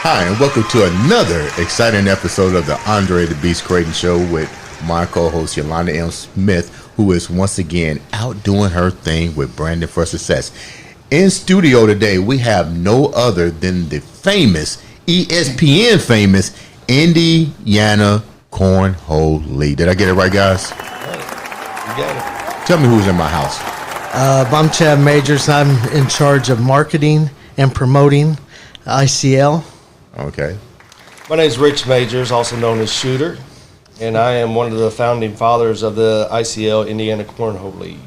Hi, and welcome to another exciting episode of the Andre The Beast Crayton Show with my co-host Yolanda M. Smith, who is once again out doing her thing with Brandon for Success. In studio today, we have no other than the famous, ESPN famous, Indiana Cornhole League. Did I get it right, guys? You got it. Tell me who's in my house. I'm Chad Majors. I'm in charge of marketing and promoting ICL. Okay. My name is Rich Majors, also known as Shooter, and I am one of the founding fathers of the ICL Indiana Cornhole League.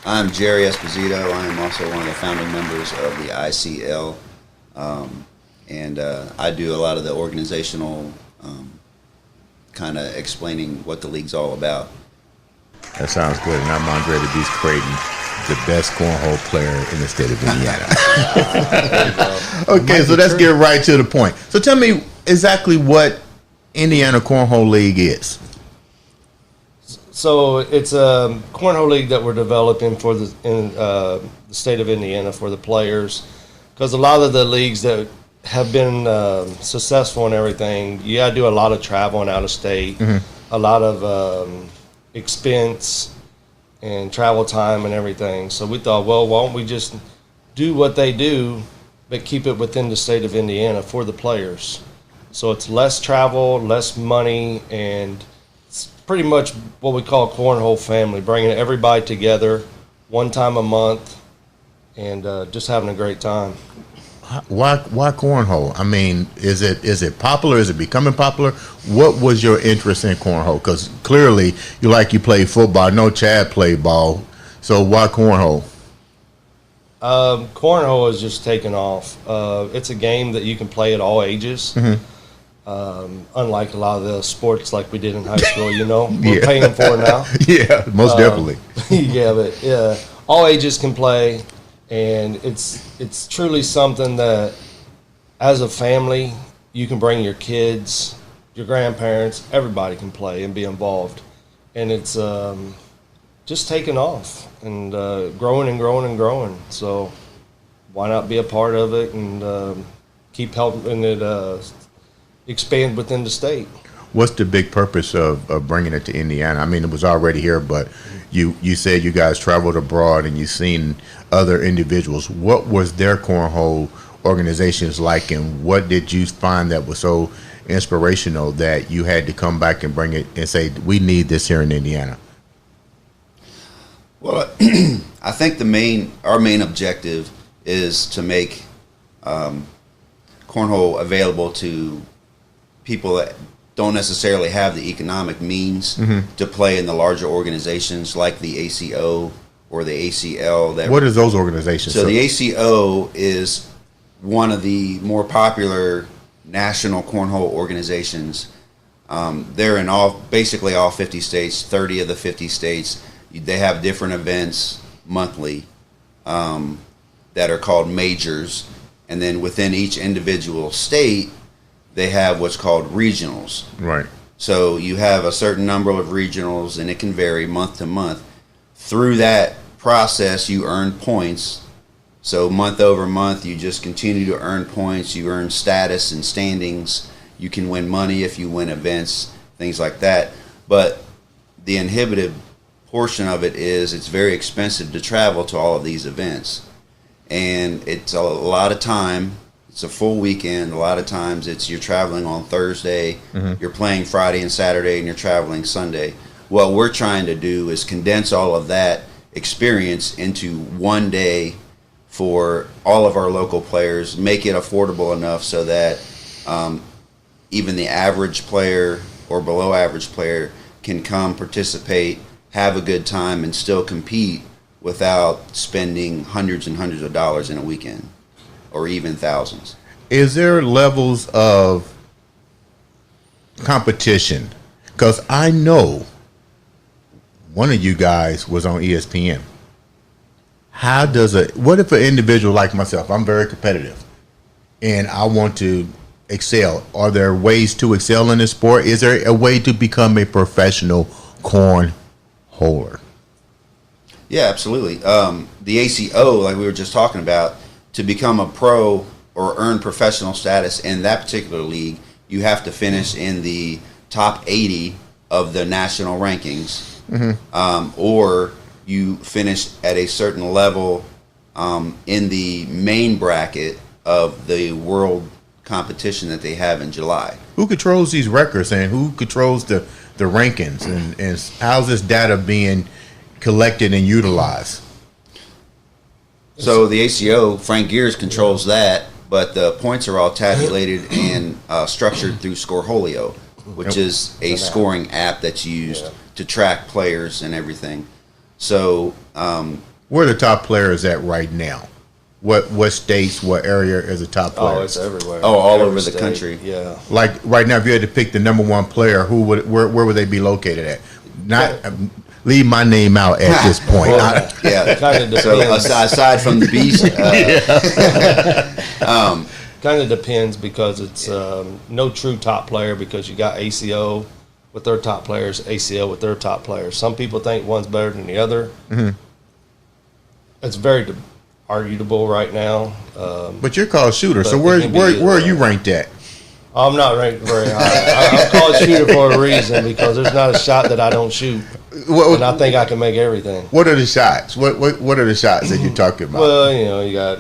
I'm Jerry Esposito. I am also one of the founding members of the ICL, and I do a lot of the organizational kind of explaining what the league's all about. That sounds good. And I'm Andre The Beast Crayton, the best cornhole player in the state of Indiana. Okay, so let's get right to the point. So tell me exactly what Indiana Cornhole League is. So it's a cornhole league that we're developing for the state of Indiana for the players, because a lot of the leagues that have been successful and everything, you got to do a lot of traveling out of state, a lot of expense and travel time and everything. So we thought, well, why don't we just do what they do, but keep it within the state of Indiana for the players. So it's less travel, less money, and it's pretty much what we call a cornhole family, bringing everybody together one time a month and just having a great time. Why cornhole? I mean, is it popular? Is it becoming popular? What was your interest in cornhole? Because clearly you play football. I know Chad played ball. So why cornhole? Cornhole is just taking off. It's a game that you can play at all ages. Unlike a lot of the sports like we did in high school, we're paying for now. Yeah, most definitely. Yeah, all ages can play. And it's truly something that, as a family, you can bring your kids, your grandparents, everybody can play and be involved. And it's just taking off and growing and growing and growing. So why not be a part of it and keep helping it expand within the state? What's the big purpose of bringing it to Indiana? I mean, it was already here, but you said you guys traveled abroad and you've seen other individuals. What was their cornhole organizations like, and what did you find that was so inspirational that you had to come back and bring it and say, we need this here in Indiana? Well, I think our main objective is to make cornhole available to people that don't necessarily have the economic means to play in the larger organizations like the ACO or the ACL. What is those organizations? So the ACO is one of the more popular national cornhole organizations. They're in basically all 50 states, 30 of the 50 states. They have different events monthly that are called majors. And then within each individual state, they have what's called regionals. Right. So you have a certain number of regionals, and it can vary month to month. Through that process, you earn points. So month over month, you just continue to earn points. You earn status and standings. You can win money if you win events, things like that. But the inhibitive portion of it is it's very expensive to travel to all of these events. And it's a lot of time. It's a full weekend. A lot of times you're traveling on Thursday, you're playing Friday and Saturday, and you're traveling Sunday. What we're trying to do is condense all of that experience into one day for all of our local players, make it affordable enough so that even the average player or below average player can come participate, have a good time, and still compete without spending hundreds and hundreds of dollars in a weekend, or even thousands. Is there levels of competition? Because I know one of you guys was on ESPN. What if an individual like myself, I'm very competitive, and I want to excel? Are there ways to excel in this sport? Is there a way to become a professional cornholer? Yeah, absolutely. The ACO, like we were just talking about, to become a pro or earn professional status in that particular league, you have to finish in the top 80 of the national rankings, or you finish at a certain level in the main bracket of the world competition that they have in July. Who controls these records, and who controls the rankings, and how's this data being collected and utilized? So the ACO, Frank Gears, controls that, but the points are all tabulated and structured through Scoreholio, which is a scoring app that's used to track players and everything. So where are the top players at right now? What states, what area is the top player? Oh, it's everywhere. Oh, all Every over the state, country. Yeah. Like right now, if you had to pick the number one player, where would they be located at? Not leave my name out at this point. Yeah, Kind of so depends. aside from the Beast, Kind of depends because it's no true top player, because you got ACO with their top players, ACL with their top players. Some people think one's better than the other. It's very arguable right now. But you're called shooter, so But where it can be, where are you ranked at? I'm not ranked very high. I'm called shooter for a reason, because there's not a shot that I don't shoot, and I think I can make everything. What are the shots? What are the shots that you're talking about? Well, you got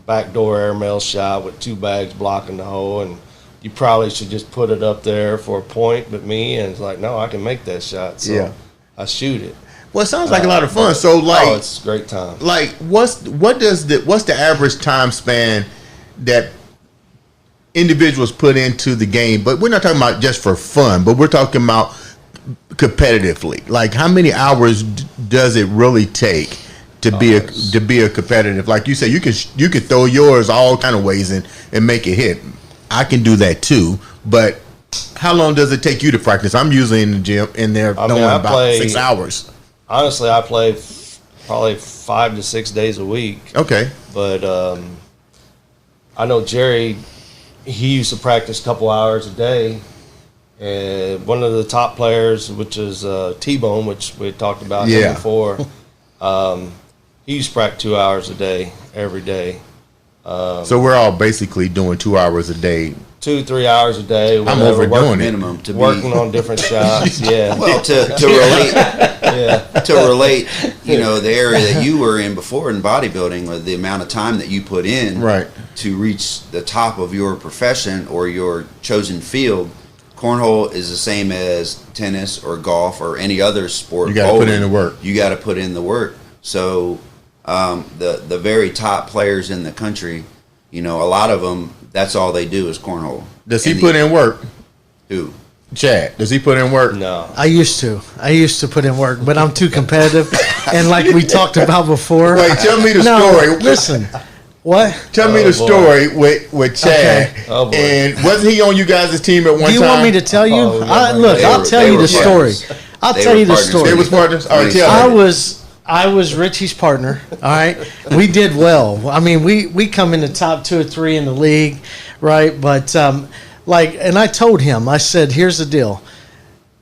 backdoor airmail shot with 2 bags blocking the hole, and you probably should just put it up there for a point. But me, and it's like, no, I can make that shot, so I shoot it. Well, it sounds like a lot of fun. So, it's a great time. Like, what's the average time span that individuals put into the game? But we're not talking about just for fun, but we're talking about competitively. Like, how many hours does it really take to be a competitive? Like you said, you can throw yours all kind of ways and make it hit. I can do that too, but how long does it take you to practice? I'm usually in the gym in there throwing about 6 hours. Honestly, I play probably 5 to 6 days a week. Okay. But I know Jerry, he used to practice a couple hours a day. And one of the top players, which is T-Bone, which we had talked about him before, he used to practice 2 hours a day, every day. So we're all basically doing 2 hours a day. 2-3 hours a day. I'm overdoing it. minimum to Working be on different shots. Yeah. well to relate. Yeah. To relate, the area that you were in before in bodybuilding, with the amount of time that you put in to reach the top of your profession or your chosen field. Cornhole is the same as tennis or golf or any other sport. You got to put in the work. You got to put in the work. So the very top players in the country, a lot of them, that's all they do is cornhole. Does he put in work? Who? Chad, does he put in work? No. I used to put in work, but I'm too competitive. And like we talked about before. Wait, tell me the story. Listen. What? Tell me the story with Chad. Okay. Oh, boy. And wasn't he on you guys' team at one time? Do you want me to tell you? Oh, yeah, Look, they I'll were- tell they you were the story. partners. I'll They tell were you the partners. story. They was partners? All right, tell I me. was Richie's partner. All right, we did well. I mean, we come in the top 2 or 3 in the league, right? But and I told him, I said, here's the deal: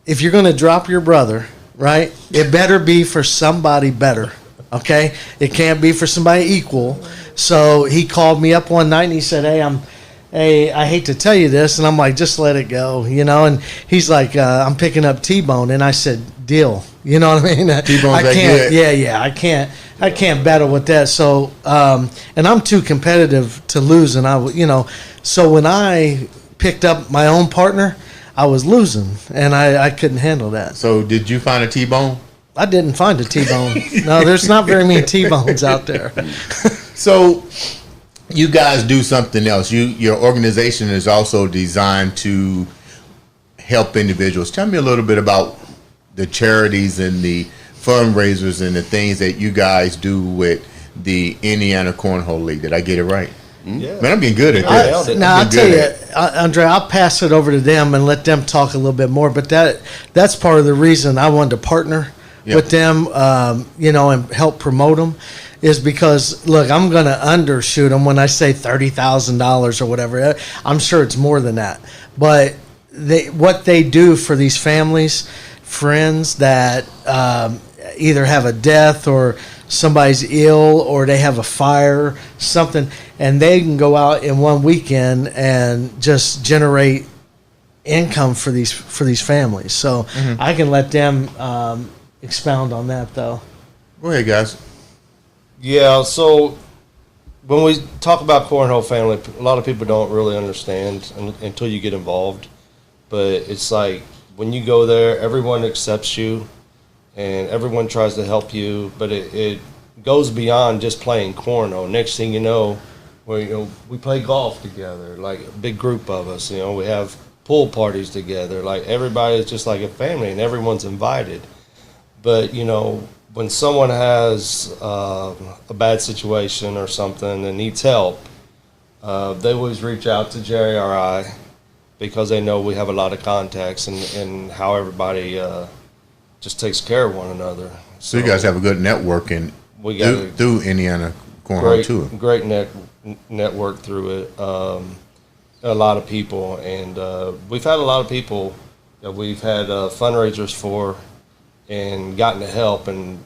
if you're going to drop your brother, right, it better be for somebody better. Okay, it can't be for somebody equal. So he called me up one night and he said, Hey, I hate to tell you this, and I'm like, just let it go, And he's like, I'm picking up T-Bone, and I said, deal, you know what I mean? T-Bone's I that can't, good? I can't battle with that. So, and I'm too competitive to lose, and so when I picked up my own partner, I was losing, and I couldn't handle that. So did you find a T-bone? I didn't find a T-Bone. No, there's not very many T-Bones out there. So you guys do something else. Your organization is also designed to help individuals. Tell me a little bit about the charities and the fundraisers and the things that you guys do with the Indiana Cornhole League. Did I get it right? Yeah. Man, I'm getting good at this. Now I'll tell you, Andre, I'll pass it over to them and let them talk a little bit more. But that's part of the reason I wanted to partner with them, and help promote them, is because look, I'm going to undershoot them when I say $30,000 or whatever. I'm sure it's more than that. But what they do for these families, friends that either have a death or somebody's ill or they have a fire, something, and they can go out in one weekend and just generate income for these families. So I can let them expound on that, though. Go ahead, guys. Yeah, so when we talk about Cornhole family, a lot of people don't really understand until you get involved. But it's like when you go there, everyone accepts you and everyone tries to help you. But it goes beyond just playing cornhole. Next thing you know, we play golf together, like a big group of us. We have pool parties together. Like everybody is just like a family and everyone's invited. But, when someone has a bad situation or something and needs help, they always reach out to Jerry or I because they know we have a lot of contacts and how everybody just takes care of one another. So you guys have a good networking through Indiana Cornhole too. Great network through it. A lot of people, and we've had a lot of people that we've had fundraisers for and gotten to help. And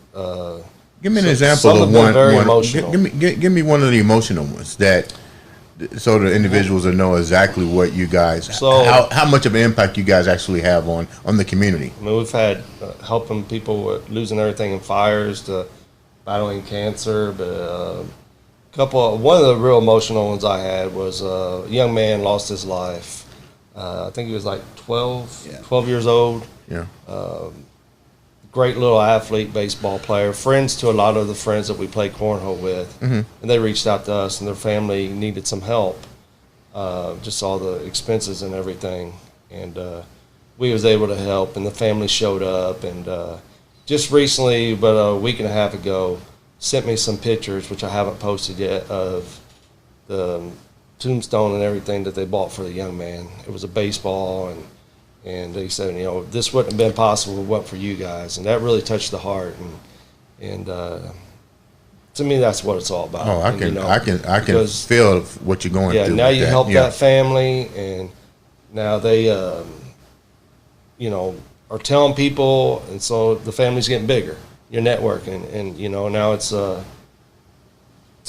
give me an example of one. Give me one of the emotional ones so the individuals will know exactly what you guys, how much of an impact you guys actually have on the community. I mean, we've had helping people with losing everything in fires to battling cancer, but one of the real emotional ones I had was a young man lost his life. I think he was like 12 years old. Yeah. Great little athlete, baseball player, friends to a lot of the friends that we play cornhole with. And they reached out to us, and their family needed some help, just all the expenses and everything. And we was able to help, and the family showed up. And just recently, about a week and a half ago, sent me some pictures, which I haven't posted yet, of the tombstone and everything that they bought for the young man. It was a baseball, and they said, this wouldn't have been possible if it wasn't for you guys. And that really touched the heart. And to me, that's what it's all about. Oh, I can feel what you're going through. Yeah, now you help that family, and now they, are telling people, and so the family's getting bigger. You're networking, and now it's to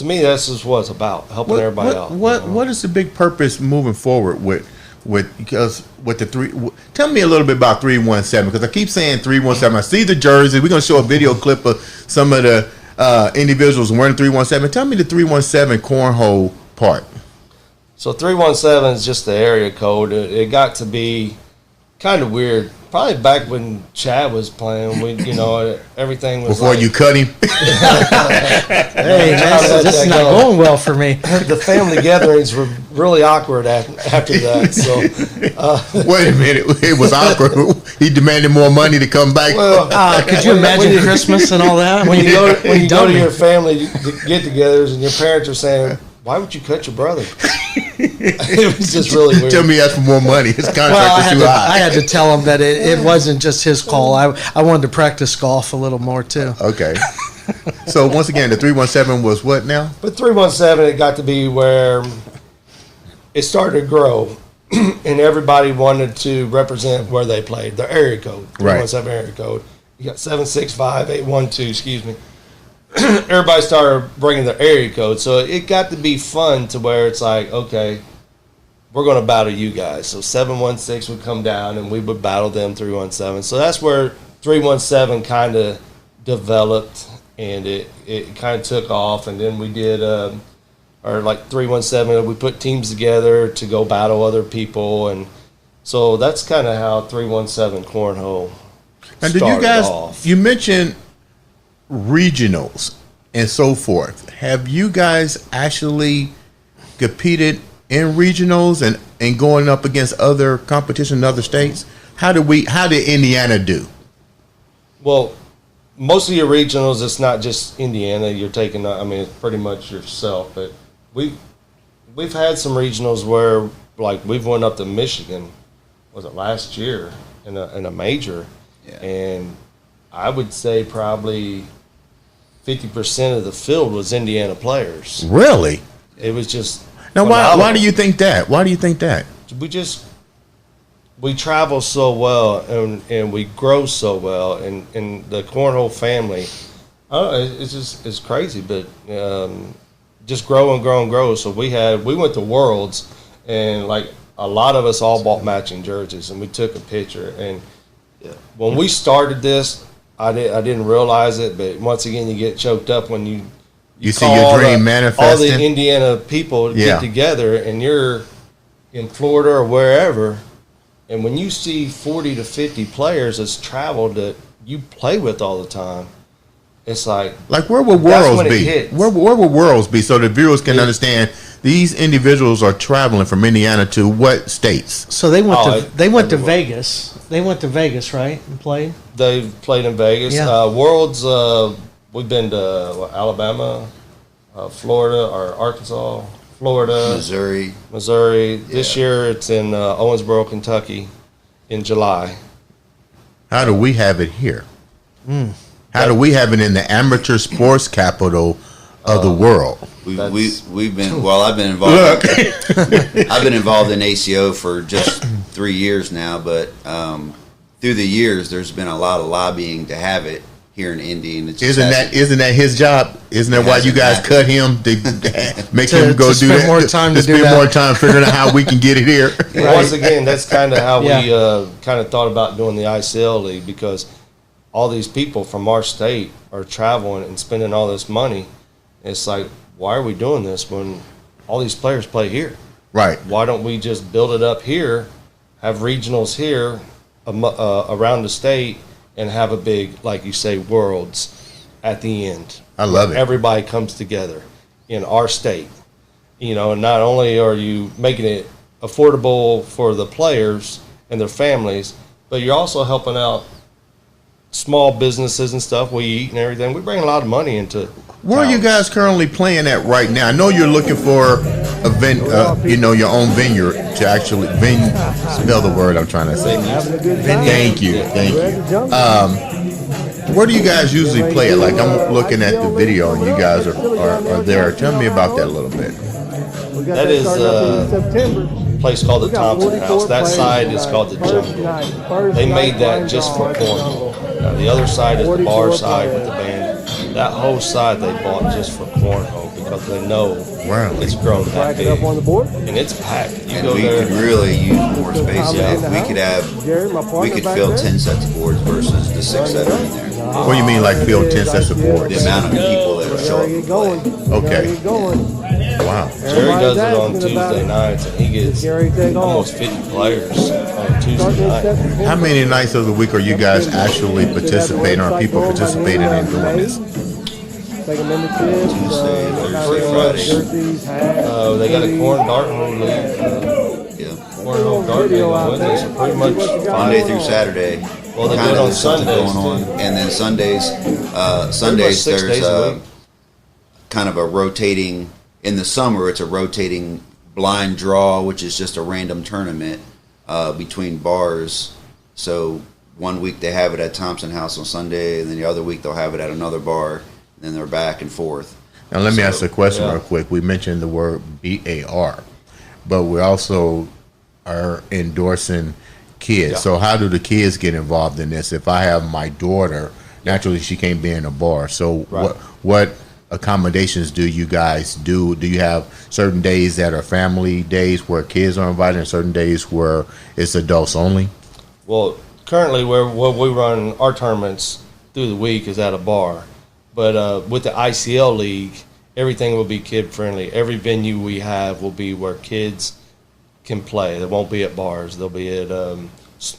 me, that's just what it's about, helping everybody out. What is the big purpose moving forward with the three? Tell me a little bit about 317, because I keep saying 317. I see the jersey. We're gonna show a video clip of some of the individuals wearing 317. Tell me the 317 cornhole part. So 317 is just the area code. It got to be kind of weird. Probably back when Chad was playing, everything was before you cut him. Hey, this is not going well for me. The family gatherings were really awkward after that. So, wait a minute, it was awkward. He demanded more money to come back. Well, could you imagine Christmas and all that? When you go to your family get-togethers and your parents are saying, "Why would you cut your brother?" It was just really weird. Tell me that's for more money. His contract is too high. I had to tell him that it wasn't just his call. I wanted to practice golf a little more too. Okay. So once again, the 317 was what now? But 317, it got to be where it started to grow, and everybody wanted to represent where they played, their area code, 317 area code. You got 765-812, excuse me. Everybody started bringing their area code, so it got to be fun to where it's like, okay, we're going to battle you guys. So 716 would come down, and we would battle them 317. So that's where 317 kind of developed, and it kind of took off. And then we did, or like 317, we put teams together to go battle other people, and so that's kind of how 317 cornhole. And did you guys? Off. You mentioned regionals and so forth. Have you guys actually competed in regionals and going up against other competition in other states? How did Indiana do? Well, most of your regionals, it's not just Indiana. You're taking, it's pretty much yourself. But we've had some regionals where, like, we've went up to Michigan, was it last year, in a major, and I would say probably 50% of the field was Indiana players. Really? It was just now. Why do you think that? Why do you think that? We travel so well and we grow so well, and the cornhole family It's crazy, but just grow and grow and grow. So we went to Worlds, and like a lot of us all bought matching jerseys, and we took a picture. And when we started this, I didn't realize it, but once again, you get choked up when you see your dream manifesting. All the Indiana people get together, and you're in Florida or wherever, and when you see 40 to 50 players that's traveled that you play with all the time, it's like where will Worlds be? Where will Worlds be so the viewers can understand these individuals are traveling from Indiana to what states? So they went to Vegas. They went to Vegas, right, and played? They played in Vegas. Yeah. Worlds, we've been to Alabama, Florida, or Arkansas, Florida, Missouri. This year it's in Owensboro, Kentucky in July. How do we have it here? How do we have it in the amateur sports capital of the world? We've been I've been involved. I've been involved in ACO for just 3 years now, but through the years, there's been a lot of lobbying to have it here in Indy. And isn't that his job? Isn't that why you guys cut him to make him go do that? More time to spend more time figuring out how we can get it here. Right. Once again, that's kind of how we kind of thought about doing the ICL league, because all these people from our state are traveling and spending all this money. It's like, why are we doing this when all these players play here? Right. Why don't we just build it up here, have regionals here around the state, and have a big, like you say, Worlds at the end? I love it. Everybody comes together in our state. And not only are you making it affordable for the players and their families, but you're also helping out small businesses and stuff. We eat and everything. We bring a lot of money into Where are you guys currently playing at right now? I know you're looking for a your own vineyard to actually spell the word I'm trying to say. Thank you. Where do you guys usually play at? Like, I'm looking at the video and you guys are there. Tell me about that a little bit. That is a place called the Thompson House. That side is called the Jungle. They made that just for cornhole. Now, the other side is the bar side with the band. That whole side they bought just for cornhole because they know it's grown that big. And it's packed. We could really use more space. We could fill 10 sets of boards versus the 6 that are in there. What do you mean, like fill 10 sets of boards? The amount of people that show up and play. Okay. Wow. Jerry does it on Tuesday nights, and he gets almost 50 players on Tuesday night. How many nights of the week are you guys actually participating, or people participating in doing this? Tuesday, Thursday, Friday. They got a cornhole league. Cornhole dart league on Wednesday, so pretty much Monday through Saturday. Well, they do it on Sundays going on, and then Sundays there's kind of a rotating. In the summer, it's a rotating blind draw, which is just a random tournament between bars. So one week they have it at Thompson House on Sunday, and then the other week they'll have it at another bar, and then they're back and forth. Now let me ask a question real quick. We mentioned the word BAR, but we also are endorsing kids. Yeah. So how do the kids get involved in this? If I have my daughter, naturally she can't be in a bar. So what accommodations do you guys do? Do you have certain days that are family days where kids are invited and certain days where it's adults only? Well, currently where we run our tournaments through the week is at a bar. But with the ICL league, everything will be kid friendly. Every venue we have will be where kids can play. They won't be at bars. They'll be at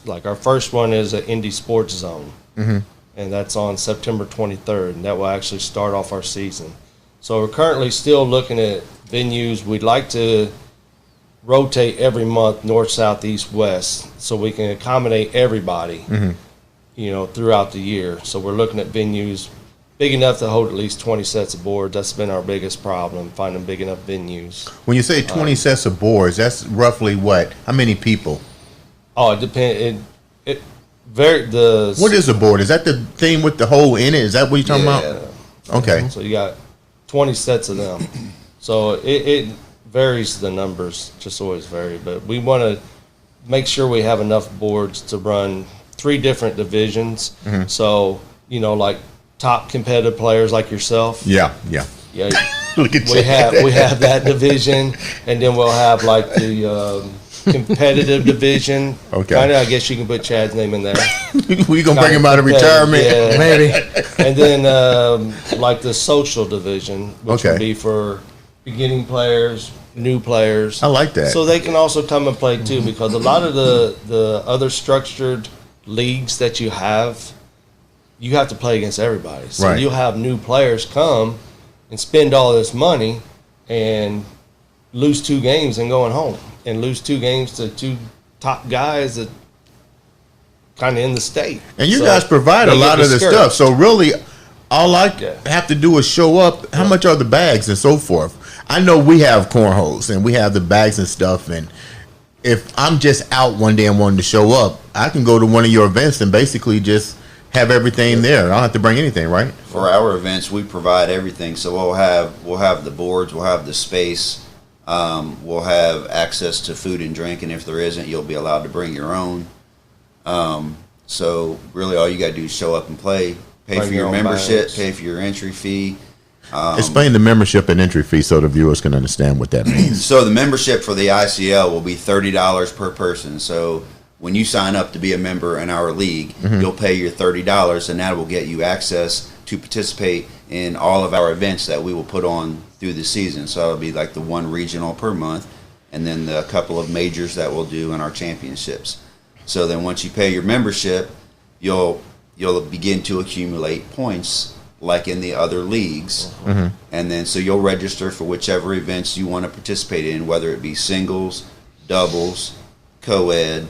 like our first one is an Indy Sports Zone. Mm-hmm. And that's on September 23rd, and that will actually start off our season. So we're currently still looking at venues. We'd like to rotate every month, north, south, east, west, so we can accommodate everybody, throughout the year. So we're looking at venues big enough to hold at least 20 sets of boards. That's been our biggest problem, finding big enough venues. When you say 20 sets of boards, that's roughly what? How many people? Oh, it depends. What is a board? Is that the thing with the hole in it? Is that what you're talking about? Okay. So you got 20 sets of them. So it varies, the numbers just always vary. But we want to make sure we have enough boards to run 3 different divisions. Mm-hmm. So, like top competitive players like yourself. Yeah. Look at we have that division, and then we'll have like the competitive division. Okay. Kind of, I guess you can put Chad's name in there. We gonna bring him out of retirement? Yeah. Maybe. And then like the social division, which Okay. would be for beginning players, new players. I like that. So they can also come and play too, because a lot of the other structured leagues that you have to play against everybody. So Right. you'll have new players come and spend all this money and lose 2 games and going home, and lose 2 games to 2 top guys that kind of in the state. And you So guys provide a they get lot of the discouraged. stuff. So really, all I Yeah. have to do is show up. How much are the bags and so forth? I know we have cornholes and we have the bags and stuff. And if I'm just out one day and wanting to show up, I can go to one of your events and basically just have everything there. I don't have to bring anything, right? For our events, we provide everything. So we'll have the boards, we'll have the space, we'll have access to food and drink, and if there isn't, you'll be allowed to bring your own. So really, all you got to do is show up and play, pay Bring for your your own membership, bags. pay for your entry fee. Explain the membership and entry fee so the viewers can understand what that means. So the membership for the ICL will be $30 per person. So when you sign up to be a member in our league, you'll pay your $30, and that will get you access to participate in all of our events that we will put on through the season. So it'll be like the 1 regional per month, and then the couple of majors that we'll do in our championships. So then once you pay your membership, you'll begin to accumulate points like in the other leagues. And then so you'll register for whichever events you want to participate in, whether it be singles, doubles, co-ed,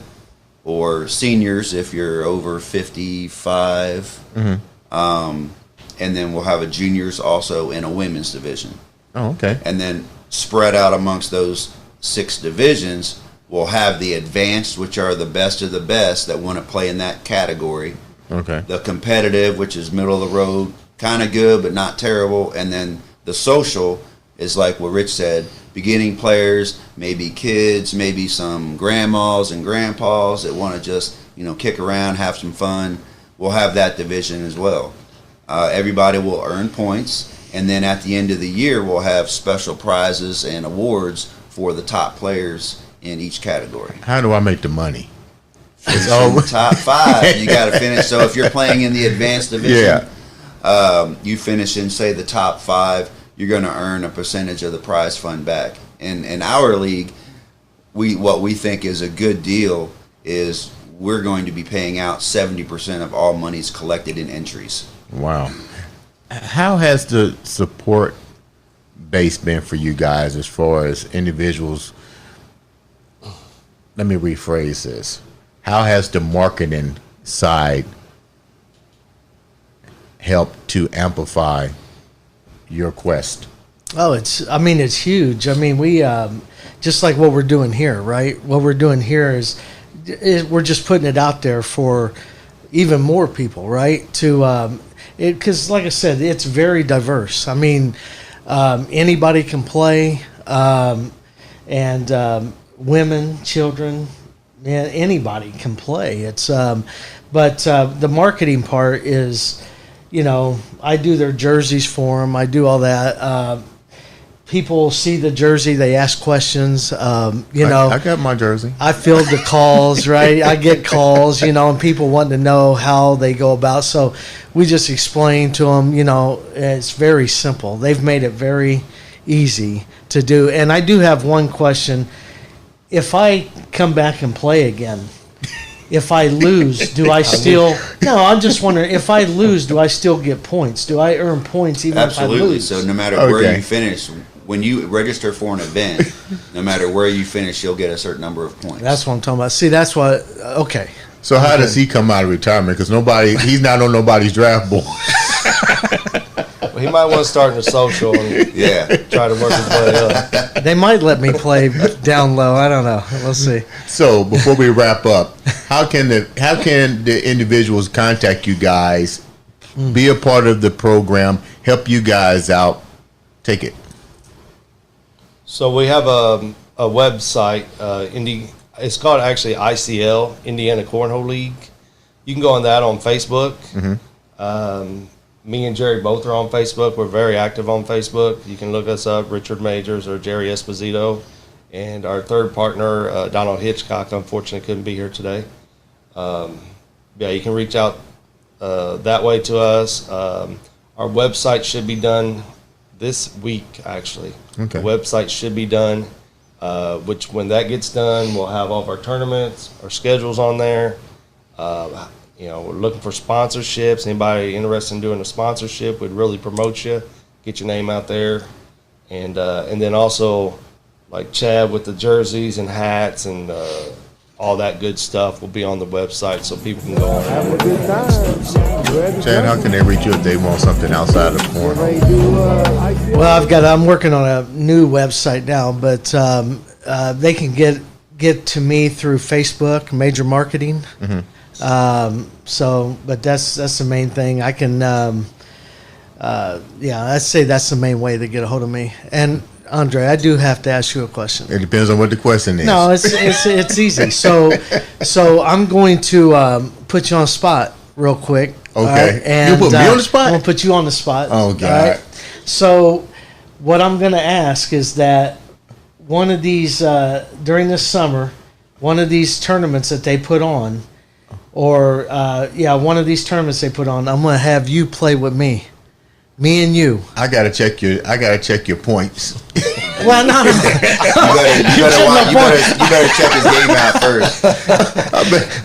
or seniors if you're over 55. And then we'll have a juniors also in a women's division. Oh, okay. And then spread out amongst those 6 divisions, we'll have the advanced, which are the best of the best that want to play in that category. Okay. The competitive, which is middle of the road, kind of good but not terrible. And then the social is like what Rich said, beginning players, maybe kids, maybe some grandmas and grandpas that want to just, kick around, have some fun. We'll have that division as well. Everybody will earn points, and then at the end of the year, we'll have special prizes and awards for the top players in each category. How do I make the money? It's in the top 5. You got to finish. So if you're playing in the advanced division, you finish in, say, the top 5, you're going to earn a percentage of the prize fund back. And in our league, what we think is a good deal is we're going to be paying out 70% of all monies collected in entries. Wow. How has the support base been for you guys as far as individuals? Let me rephrase this. How has the marketing side helped to amplify your quest? Oh, it's huge. I mean, we just like what we're doing here, right? What we're doing here is we're just putting it out there for even more people, right? Because like I said, it's very diverse. I mean, anybody can play, and women, children, anybody can play. It's but the marketing part is, I do their jerseys for them. I do all that. People see the jersey, they ask questions. I got my jersey. I field the calls, right? I get calls, and people want to know how they go about. So we just explain to them, it's very simple. They've made it very easy to do. And I do have one question. If I come back and play again, if I lose, do I still? No, I'm just wondering. If I lose, do I still get points? Do I earn points even if I Absolutely. lose? So no matter where you finish, when you register for an event, no matter where you finish, you'll get a certain number of points. That's what I'm talking about. See, that's what. Okay. So how does he come out of retirement? Because he's not on nobody's draft board. Well, he might want to start in the social and try to work his way up. They might let me play down low. I don't know. We'll see. So before we wrap up, how can the individuals contact you guys, be a part of the program, help you guys out? Take it. So we have a website, it's called actually ICL, Indiana Cornhole League. You can go on that on Facebook. Me and Jerry both are on Facebook. We're very active on Facebook. You can look us up, Richard Majors or Jerry Esposito. And our third partner, Donald Hitchcock, unfortunately couldn't be here today. Yeah, you can reach out that way to us. Our website should be done this week, actually. Okay. The website should be done, which when that gets done, we'll have all of our tournaments, our schedules on there. You know, we're looking for sponsorships. Anybody interested in doing a sponsorship, we'd really promote you, get your name out there. And then also, like Chad with the jerseys and hats and all that good stuff will be on the website so people can go on and have a good time. Chad, how can they reach you if they want something outside of cornhole? Well, I'm working on a new website now, but they can get to me through Facebook, Major Marketing. Mm-hmm. But that's the main thing. I can, I'd say that's the main way to get a hold of me. And Andre, I do have to ask you a question. It depends on what the question is. No, it's easy. So I'm going to put you on the spot real quick. Okay. Right? And you put me on the spot? I'm going to put you on the spot. Oh, God. Right? So what I'm going to ask is that one of these, during the summer, one of these tournaments that they put on, or, one of these tournaments they put on, I'm going to have you play with me. Me and you. I gotta check your points. Well, no. You better check his game out first.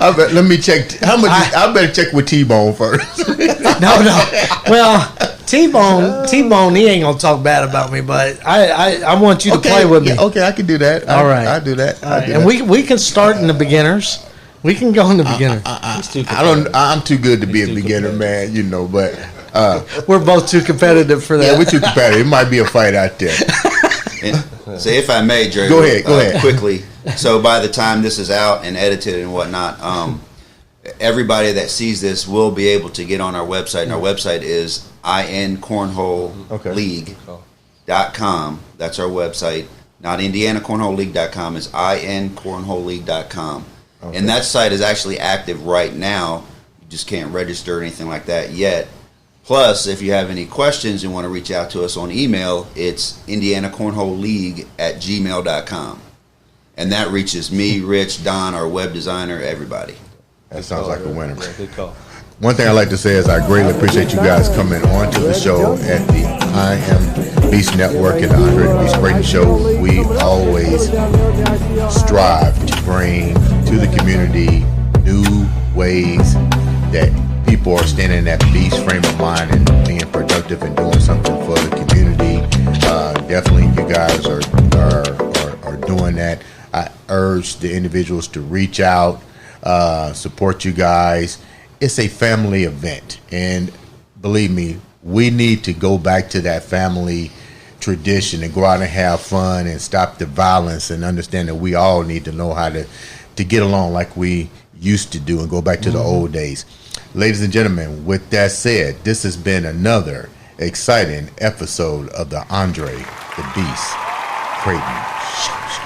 I bet. Let me check. How much? I better check with T-Bone first. No. Well, T-Bone, he ain't gonna talk bad about me, but I want you to play with me. Yeah, okay, I can do that. All right, I'll do that. And we can start in the beginners. We can go in the beginner. I'm too good to be a beginner, man. You know, but. We're both too competitive for that. Yeah, we're too competitive. It might be a fight out there. So if I may, Jerry, go ahead. Quickly. So by the time this is out and edited and whatnot, everybody that sees this will be able to get on our website. And our website is incornholeleague.com. That's our website. Not IndianaCornholeLeague.com. It's incornholeleague.com. Okay. And that site is actually active right now. You just can't register or anything like that yet. Plus, if you have any questions and want to reach out to us on email, it's IndianaCornholeLeague@gmail.com. And that reaches me, Rich, Don, our web designer, everybody. That sounds like a winner. Yeah, good call. One thing I'd like to say is I greatly appreciate you guys coming on to the show at the I Am Beast Network and the Andre The Beast Crayton Show. We always strive to bring to the community new ways that people are staying in that beast frame of mind and being productive and doing something for the community. Definitely, you guys are doing that. I urge the individuals to reach out, support you guys. It's a family event, and believe me, we need to go back to that family tradition and go out and have fun and stop the violence and understand that we all need to know how to get along like we used to do and go back to the old days. Ladies and gentlemen, with that said, this has been another exciting episode of the Andre the Beast Crayton Show.